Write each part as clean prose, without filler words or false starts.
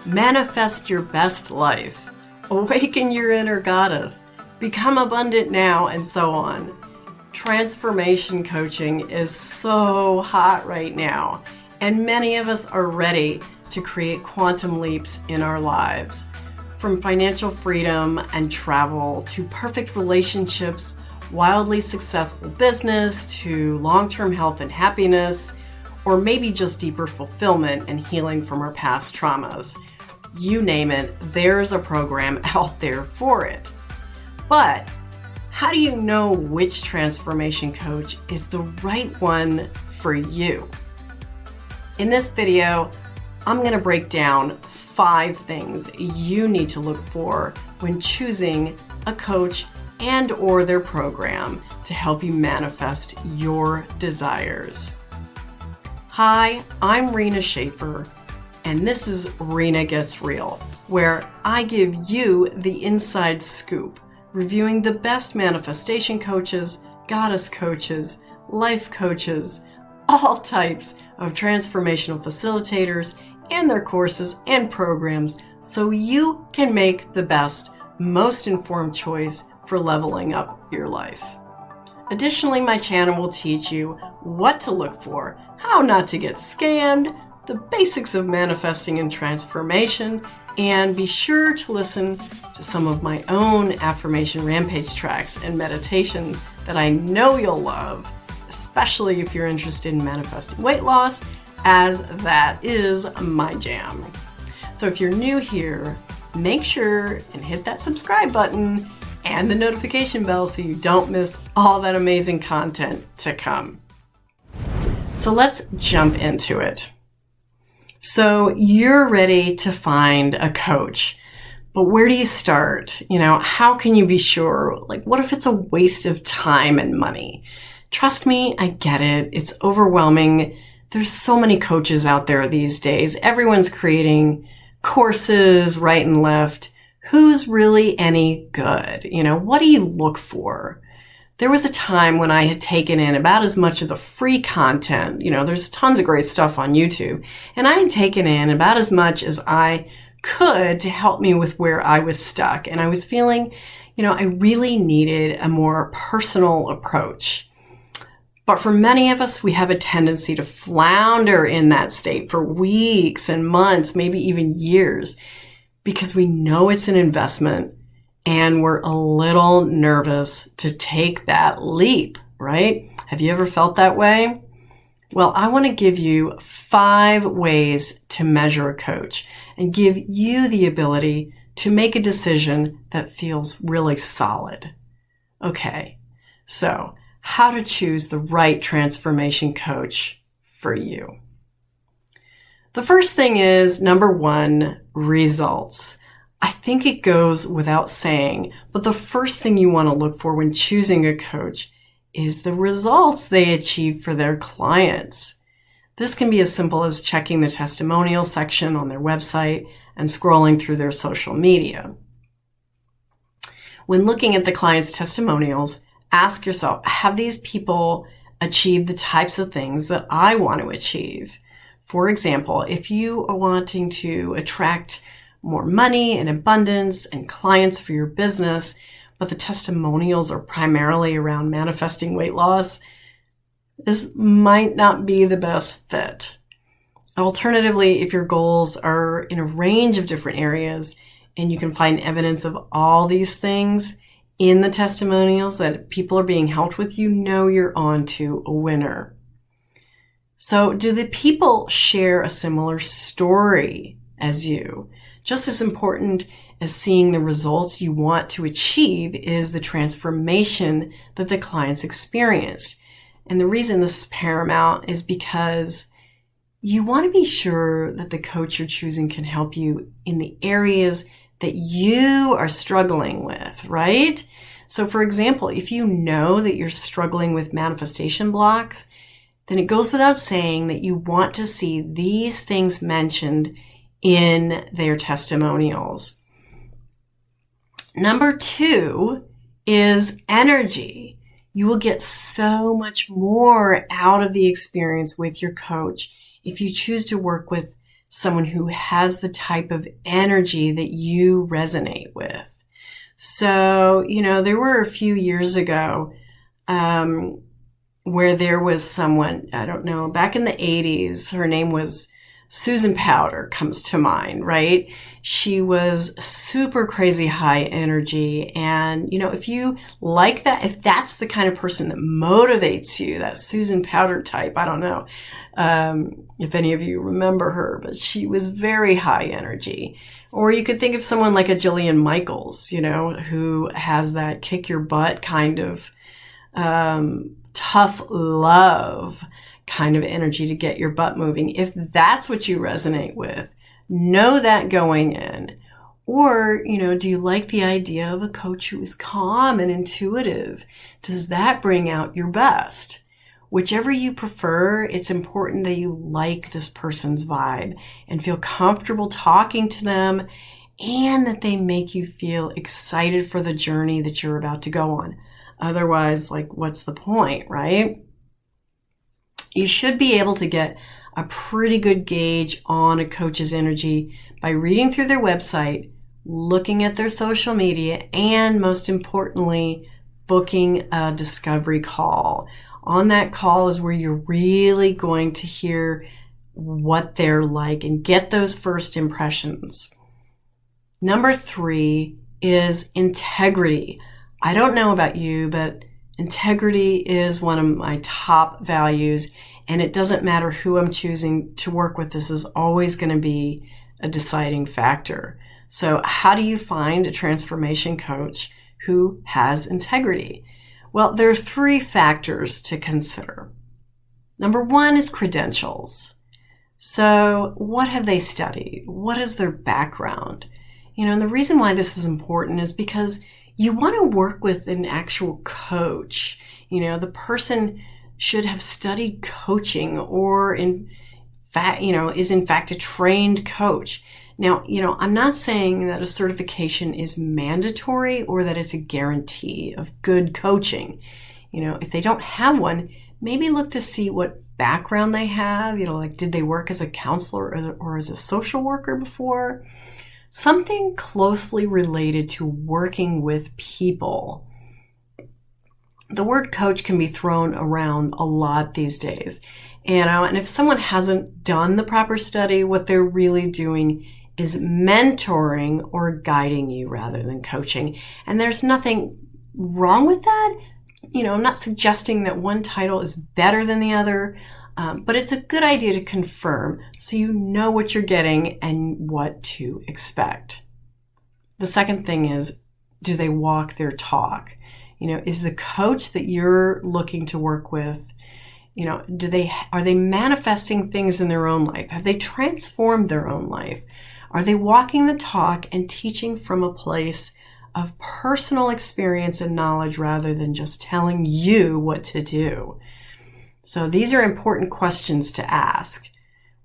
manifest your best life, awaken your inner goddess, become abundant now, and so on. Transformation coaching is so hot right now, and many of us are ready to create quantum leaps in our lives. From financial freedom and travel to perfect relationships, wildly successful business to long-term health and happiness, or maybe just deeper fulfillment and healing from our past traumas. You name it, there's a program out there for it. But how do you know which transformation coach is the right one for you? In this video, I'm going to break down 5 things you need to look for when choosing a coach and or their program to help you manifest your desires. Hi, I'm Rina Schaefer, and this is Rina Gets Real, where I give you the inside scoop, reviewing the best manifestation coaches, goddess coaches, life coaches, all types of transformational facilitators and their courses and programs so you can make the best, most informed choice for leveling up your life. Additionally, my channel will teach you what to look for, how not to get scammed, the basics of manifesting and transformation, and be sure to listen to some of my own affirmation rampage tracks and meditations that I know you'll love, especially if you're interested in manifesting weight loss, as that is my jam. So if you're new here, make sure and hit that subscribe button and the notification bell so you don't miss all that amazing content to come. So let's jump into it. So you're ready to find a coach, but where do you start? How can you be sure? What if it's a waste of time and money? Trust me, I get it. It's overwhelming. There's so many coaches out there these days. Everyone's creating courses right and left. Who's really any good? What do you look for? There was a time when I had taken in about as much of the free content. There's tons of great stuff on YouTube. And I had taken in about as much as I could to help me with where I was stuck. And I was feeling, I really needed a more personal approach. But for many of us, we have a tendency to flounder in that state for weeks and months, maybe even years, because we know it's an investment and we're a little nervous to take that leap, right? Have you ever felt that way? Well, I want to give you 5 ways to measure a coach and give you the ability to make a decision that feels really solid. Okay, so how to choose the right transformation coach for you. The first thing is, number 1, results. I think it goes without saying, but the first thing you want to look for when choosing a coach is the results they achieve for their clients. This can be as simple as checking the testimonial section on their website and scrolling through their social media. When looking at the client's testimonials, ask yourself, have these people achieved the types of things that I want to achieve? For example, if you are wanting to attract more money and abundance and clients for your business, but the testimonials are primarily around manifesting weight loss, this might not be the best fit. Alternatively, if your goals are in a range of different areas and you can find evidence of all these things in the testimonials that people are being helped with, you're on to a winner. So do the people share a similar story as you? Just as important as seeing the results you want to achieve is the transformation that the clients experienced. And the reason this is paramount is because you want to be sure that the coach you're choosing can help you in the areas that you are struggling with, right? So for example, if you know that you're struggling with manifestation blocks, then it goes without saying that you want to see these things mentioned in their testimonials. Number 2 is energy. You will get so much more out of the experience with your coach if you choose to work with someone who has the type of energy that you resonate with. So, there were a few years ago where there was someone, I don't know, back in the 80s, her name was Susan Powder comes to mind, right? She was super crazy high energy. And, if you like that, if that's the kind of person that motivates you, that Susan Powder type, I don't know if any of you remember her, but she was very high energy. Or you could think of someone like a Jillian Michaels, who has that kick your butt kind of tough love kind of energy to get your butt moving. If that's what you resonate with, know that going in. Or, do you like the idea of a coach who is calm and intuitive? Does that bring out your best? Whichever you prefer, it's important that you like this person's vibe and feel comfortable talking to them, and that they make you feel excited for the journey that you're about to go on. Otherwise, what's the point, right? You should be able to get a pretty good gauge on a coach's energy by reading through their website, looking at their social media, and most importantly, booking a discovery call. On that call is where you're really going to hear what they're like and get those first impressions. Number 3 is integrity. I don't know about you, but integrity is one of my top values, and it doesn't matter who I'm choosing to work with. This is always going to be a deciding factor. So how do you find a transformation coach who has integrity? Well, there are 3 factors to consider. Number 1 is credentials. So what have they studied? What is their background? And the reason why this is important is because you want to work with an actual coach. The person should have studied coaching or in fact, is in fact a trained coach. Now, I'm not saying that a certification is mandatory or that it's a guarantee of good coaching. If they don't have one, maybe look to see what background they have. Did they work as a counselor or as a social worker before? Something closely related to working with people. The word coach can be thrown around a lot these days. And if someone hasn't done the proper study, what they're really doing is mentoring or guiding you rather than coaching. And there's nothing wrong with that. I'm not suggesting that one title is better than the other, but it's a good idea to confirm so you know what you're getting and what to expect. The second thing is, do they walk their talk? Is the coach that you're looking to work with, are they manifesting things in their own life? Have they transformed their own life? Are they walking the talk and teaching from a place of personal experience and knowledge rather than just telling you what to do? So these are important questions to ask,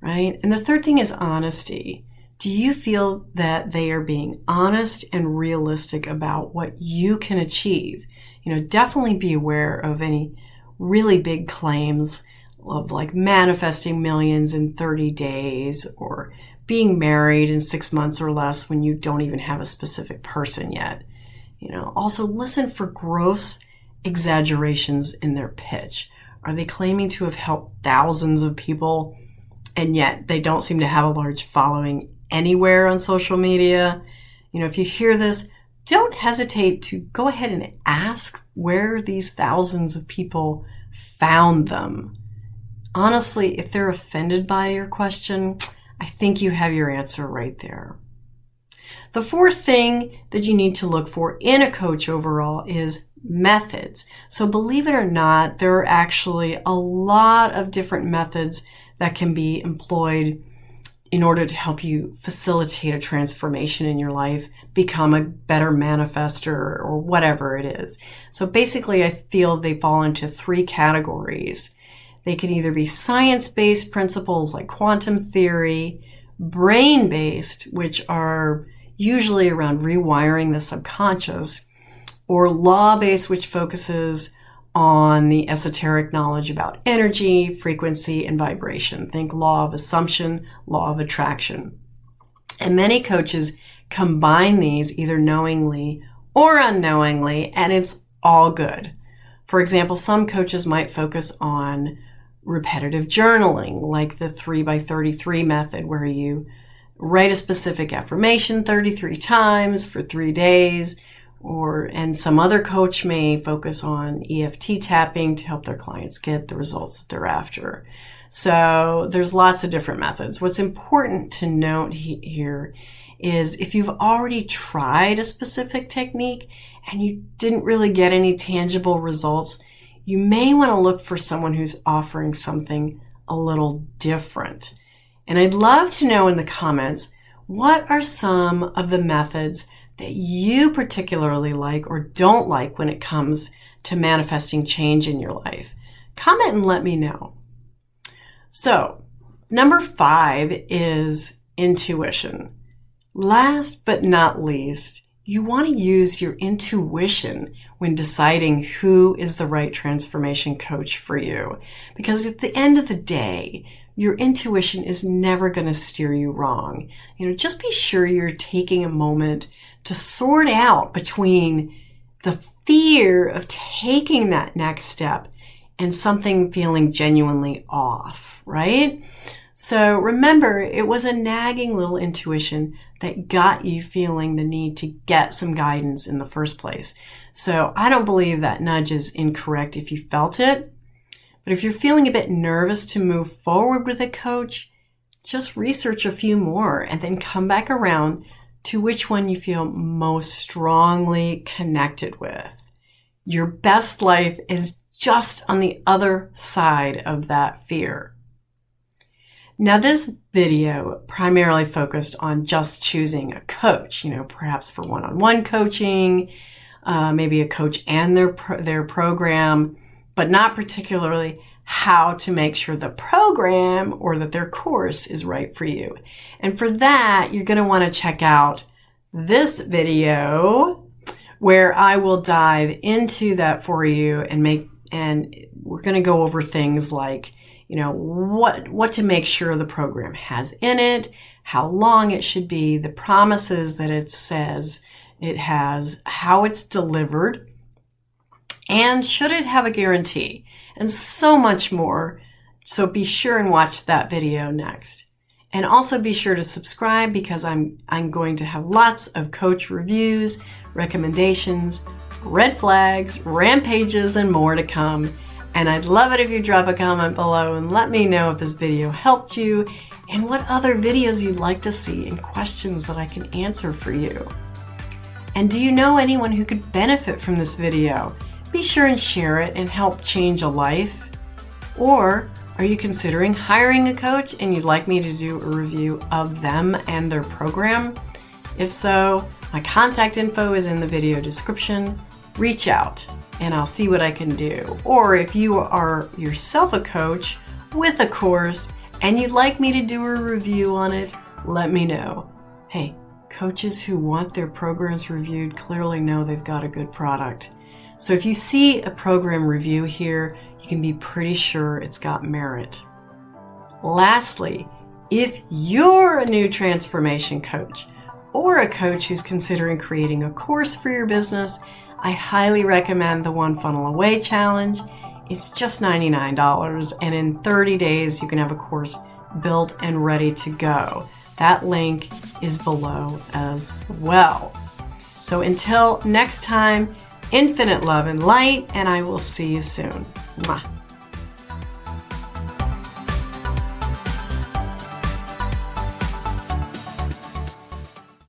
right? And the third thing is honesty. Do you feel that they are being honest and realistic about what you can achieve? Definitely be aware of any really big claims of manifesting millions in 30 days or being married in 6 months or less when you don't even have a specific person yet. Also listen for gross exaggerations in their pitch. Are they claiming to have helped thousands of people and yet they don't seem to have a large following anywhere on social media? If you hear this, don't hesitate to go ahead and ask where these thousands of people found them. Honestly, if they're offended by your question, I think you have your answer right there. The fourth thing that you need to look for in a coach overall is methods. So believe it or not, there are actually a lot of different methods that can be employed in order to help you facilitate a transformation in your life, become a better manifester or whatever it is. So basically, I feel they fall into 3 categories. They can either be science-based principles like quantum theory, brain-based, which are usually around rewiring the subconscious, or law-based, which focuses on the esoteric knowledge about energy, frequency, and vibration. Think law of assumption, law of attraction. And many coaches combine these either knowingly or unknowingly, and it's all good. For example, some coaches might focus on repetitive journaling, like the 3x33 method, where you write a specific affirmation 33 times for 3 days, and some other coach may focus on EFT tapping to help their clients get the results that they're after. So there's lots of different methods. What's important to note here is if you've already tried a specific technique and you didn't really get any tangible results, you may want to look for someone who's offering something a little different. And I'd love to know in the comments, what are some of the methods that you particularly like or don't like when it comes to manifesting change in your life? Comment and let me know. So, number 5 is intuition. Last but not least, you want to use your intuition when deciding who is the right transformation coach for you. Because at the end of the day, your intuition is never going to steer you wrong. Just be sure you're taking a moment to sort out between the fear of taking that next step and something feeling genuinely off, right? So remember, it was a nagging little intuition that got you feeling the need to get some guidance in the first place. So I don't believe that nudge is incorrect if you felt it. But if you're feeling a bit nervous to move forward with a coach, just research a few more and then come back around to which one you feel most strongly connected with. Your best life is just on the other side of that fear. Now, this video primarily focused on just choosing a coach, perhaps for one-on-one coaching, maybe a coach and their program, but not particularly how to make sure the program or that their course is right for you. And for that, you're going to want to check out this video where I will dive into that for you and we're going to go over things like, what to make sure the program has in it, how long it should be, the promises that it says it has, how it's delivered, and should it have a guarantee, and so much more. So be sure and watch that video next. And also be sure to subscribe, because I'm going to have lots of coach reviews, recommendations, red flags, rampages, and more to come. And I'd love it if you drop a comment below and let me know if this video helped you and what other videos you'd like to see and questions that I can answer for you. And do you know anyone who could benefit from this video? Be sure and share it and help change a life. Or are you considering hiring a coach and you'd like me to do a review of them and their program? If so, my contact info is in the video description. Reach out and I'll see what I can do. Or if you are yourself a coach with a course and you'd like me to do a review on it, let me know. Hey, coaches who want their programs reviewed clearly know they've got a good product. So if you see a program review here, you can be pretty sure it's got merit. Lastly, if you're a new transformation coach or a coach who's considering creating a course for your business, I highly recommend the One Funnel Away Challenge. It's just $99, and in 30 days you can have a course built and ready to go. That link is below as well. So until next time, infinite love and light, and I will see you soon. Mwah.